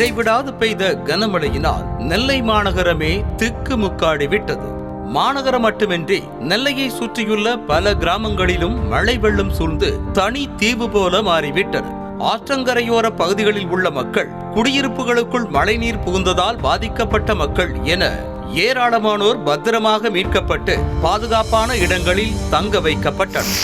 இடைவிடாது பெய்த கனமழையினால் நெல்லை மாநகரமே திக்குமுக்காடிவிட்டது. மாநகரம் மட்டுமின்றி நெல்லையை சுற்றியுள்ள பல கிராமங்களிலும் மழை வெள்ளம் சூழ்ந்து தனி தீவு போல மாறிவிட்டது. ஆற்றங்கரையோர பகுதிகளில் உள்ள மக்கள், குடியிருப்புகளுக்குள் மழைநீர் புகுந்ததால் பாதிக்கப்பட்ட மக்கள் என ஏராளமானோர் பத்திரமாக மீட்கப்பட்டு பாதுகாப்பான இடங்களில் தங்க வைக்கப்பட்டனர்.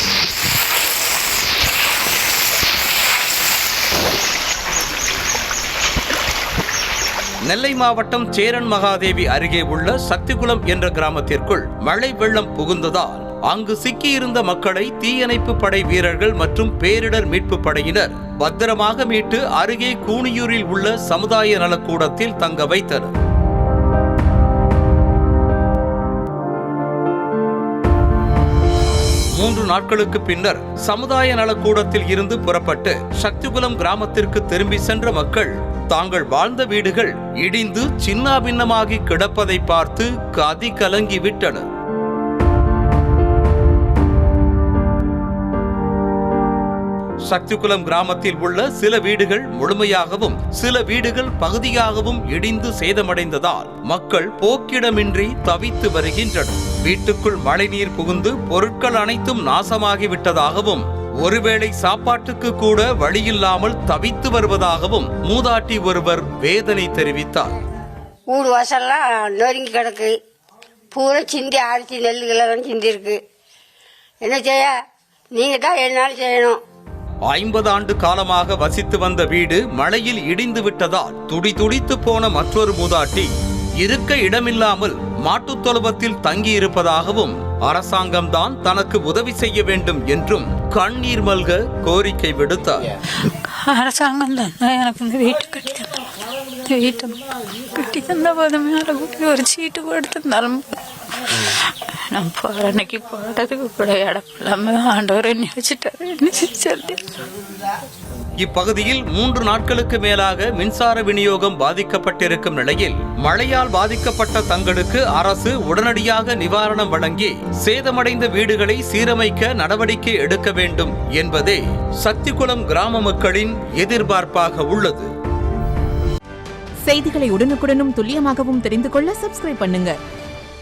நெல்லை மாவட்டம் சேரன் மகாதேவி அருகே உள்ள சக்திகுளம் என்ற கிராமத்திற்குள் மழை வெள்ளம் புகுந்ததால் அங்கு சிக்கியிருந்த மக்களை தீயணைப்பு படை வீரர்கள் மற்றும் பேரிடர் மீட்பு படையினர் பத்திரமாக மீட்டு அருகே கூனியூரில் உள்ள சமுதாய நலக்கூடத்தில் தங்க வைத்தனர். மூன்று நாட்களுக்கு பின்னர் சமுதாய நலக்கூடத்தில் இருந்து புறப்பட்டு சக்திகுளம் கிராமத்திற்கு திரும்பி சென்ற மக்கள் தாங்கள் வாழ்ந்த வீடுகள் இடிந்து சின்னாபின்னமாகி கிடப்பதை பார்த்து கதி கலங்கி விட்டனர். சக்திகுளம் கிராமத்தில் உள்ள சில வீடுகள் முழுமையாகவும் சில வீடுகள் பகுதியாகவும் இடிந்து சேதமடைந்ததால் மக்கள் போக்கிடமின்றி தவித்து வருகின்றனர். வீட்டுக்குள் மழைநீர் புகுந்து பொருட்கள் அனைத்தும் நாசமாகிவிட்டதாகவும் ஒருவேளை சாப்பாட்டுக்கு கூட வழியில்லாமல் தவித்து வருவதாகவும் மூதாட்டி ஒருவர் வேதனை தெரிவித்தார். ஊடு வாசல்லாம் நொறுங்கி கிடக்கு, பூரா சிந்தி அரிசி நெல்லுகளெல்லாம் சிந்தி இருக்கு. என்ன செய்ய, நீங்க தான் என்னால் செய்யணும். 50 ஆண்டு காலமாக வசித்து வந்த வீடு மழையில் இடிந்து விட்டதால் துடிதுடித்து போன மற்றொரு மூதாட்டி இருக்க இடமில்லாமல் மாட்டுத் தொழுவத்தில் தங்கி இருப்பதாகவும் அரசாங்கம் தான் தனக்கு உதவி செய்ய வேண்டும் என்றும் கண்ணீர் மல்க கோரிக்கை விடுத்தார். அரசாங்கம் தான் எனக்கு இந்த வீட்டை கட்டி தந்த போதுமே ஒரு சீட்டு கொடுத்திருந்தாலும் நான் போற அன்னைக்கு போறதுக்கு கூட இடம் இல்லாம ஆண்டவர் என்ன வச்சுட்டாரு சொல்லி. இப்பகுதியில் 3 நாட்களுக்கு மேலாக மின்சார விநியோகம் பாதிக்கப்பட்டிருக்கும் நிலையில் மழையால் பாதிக்கப்பட்ட தங்களுக்கு அரசு உடனடியாக நிவாரணம் வழங்கி சேதமடைந்த வீடுகளை சீரமைக்க நடவடிக்கை எடுக்க வேண்டும் என்பதே சக்திகுளம் கிராம மக்களின் எதிர்பார்ப்பாக உள்ளது. செய்திகளை உடனுக்குடனும் துல்லியமாகவும் தெரிந்து கொள்ள சப்ஸ்கிரைப் பண்ணுங்க.